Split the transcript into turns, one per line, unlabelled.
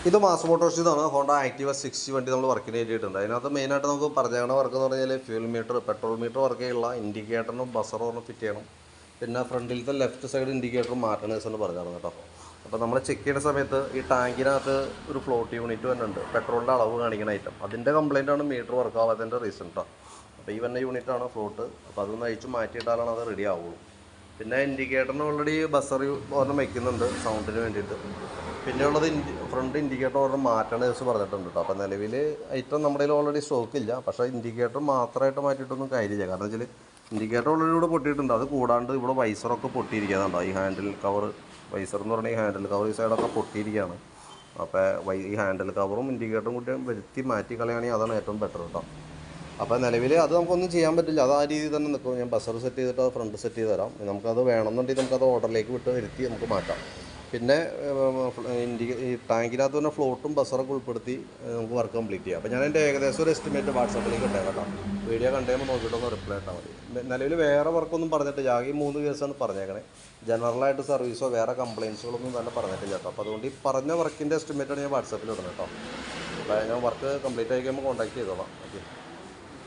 ഇത് mass മോട്ടോഴ്സിന്നാണ് Honda Activa 60 വണ്ടി നമ്മൾ വർക്കിന് വേണ്ടിയിട്ടുണ്ട്. അതിനകത്ത് മെയിനായിട്ട് നമുക്ക് പറഞ്ഞേക്കണ വർക്ക് എന്ന് പറഞ്ഞാൽ fuel meter, petrol meter work ചെയ്യുക, ഇൻഡിക്കേറ്ററിനും ബസറും ഫിറ്റ് ചെയ്യണം. പിന്നെ ഫ്രണ്ടിലത്തെ ലെഫ്റ്റ് സൈഡ് ഇൻഡിക്കേറ്റർ മാറ്റണേഴ്സ് എന്ന് പറഞ്ഞാണ് കേട്ടോ. അപ്പോൾ നമ്മൾ ചെക്ക് ചെയ്യുന്ന സമയത്ത് ഈ ടാങ്കിനകത്ത് ഒരു ഫ്ലോട്ട് യൂണിറ്റ് വന്നിട്ടുണ്ട്, പെട്രോളിൻ്റെ അളവ് കാണിക്കുന്ന ഐറ്റം. അതിൻ്റെ കംപ്ലയിൻ്റാണ് മീറ്റർ വർക്ക് ആവാത്തതിൻ്റെ റീസൺ കേട്ടോ. അപ്പോൾ ഈ വന്ന യൂണിറ്റാണ് ഫ്ലോട്ട്. അപ്പോൾ അതൊന്ന് അഴിച്ച് മാറ്റിയിട്ടാലാണ് അത് റെഡി ആവുള്ളൂ. പിന്നെ ഇൻഡിക്കേറ്ററിന് ഓൾറെഡി ബസർ ഒരെണ്ണം വയ്ക്കുന്നുണ്ട് സൗണ്ടിന് വേണ്ടിയിട്ട്. പിന്നെ ഉള്ളത് ഫ്രണ്ട് ഇൻഡിക്കേറ്റർ ഓർഡർ മാറ്റണേഴ്സ് പറഞ്ഞിട്ടുണ്ട് കേട്ടോ. അപ്പോൾ നിലവിൽ ഐറ്റം നമ്മുടെ കയ്യിൽ ഓൾറെഡി സ്റ്റോക്ക് ഇല്ല. പക്ഷേ ഇൻഡിക്കേറ്റർ മാത്രമായിട്ട് മാറ്റിയിട്ടൊന്നും കാര്യമില്ല. കാരണം വെച്ചാൽ ഇൻഡിക്കേറ്റർ ഓൾറെഡി ഇവിടെ പൊട്ടിയിട്ടുണ്ട്. അത് കൂടാണ്ട് ഇവിടെ വൈസറൊക്കെ പൊട്ടിയിരിക്കുകയാണോ, ഈ ഹാൻഡിൽ കവർ, വൈസർ എന്ന് പറഞ്ഞാൽ ഈ ഹാൻഡിൽ കവർ ഈ സൈഡൊക്കെ പൊട്ടിയിരിക്കുകയാണ്. അപ്പോൾ ഈ ഹാൻഡിൽ കവറും ഇൻഡിക്കേറ്ററും കൂടി വരുത്തി മാറ്റി കളയുകയാണെങ്കിൽ അതാണ് ഏറ്റവും ബെറ്റർ കേട്ടോ. അപ്പോൾ നിലവിൽ അത് നമുക്കൊന്നും ചെയ്യാൻ പറ്റില്ല. അത് ആ രീതിയിൽ തന്നെ നിൽക്കും. ഞാൻ ബസർ സെറ്റ് ചെയ്തിട്ട് അത് ഫ്രണ്ട് സെറ്റ് ചെയ്ത് തരാം. നമുക്കത് വേണമെന്നുണ്ടെങ്കിൽ നമുക്കത് ഓർഡറിലേക്ക് വിട്ട് വരുത്തി നമുക്ക് മാറ്റാം. പിന്നെ ഈ ടാങ്കിനകത്ത് തന്നെ ഫ്ലോട്ടും ബസറൊക്കെ ഉൾപ്പെടുത്തി നമുക്ക് വർക്ക് കംപ്ലീറ്റ് ചെയ്യാം. അപ്പോൾ ഞാൻ എൻ്റെ ഏകദേശം ഒരു എസ്റ്റിമേറ്റ് വാട്സാപ്പിലേക്ക് ഇട്ടേക്കാം കേട്ടോ. വീഡിയോ കണ്ടുകഴിയുമ്പോൾ നോക്കിയിട്ടൊന്ന് റിപ്ലൈ ഇട്ടാൽ മതി. നിലവിൽ വേറെ വർക്കൊന്നും പറഞ്ഞിട്ടില്ല. ആകെ 3 കേസാണ് പറഞ്ഞേക്കണേ. ജനറലായിട്ട് സർവീസോ വേറെ കംപ്ലയിൻസുകളൊന്നും തന്നെ പറഞ്ഞിട്ടില്ല കേട്ടോ. അപ്പോൾ അതുകൊണ്ട് ഈ പറഞ്ഞ വർക്കിൻ്റെ എസ്റ്റിമേറ്റാണ് ഞാൻ വാട്സാപ്പിൽ ഇടുന്നത് കേട്ടോ. അപ്പോൾ ഞാൻ വർക്ക് കംപ്ലീറ്റ് ആയി കഴിയുമ്പോൾ കോൺടാക്ട് ചെയ്തോളാം. ഓക്കെ.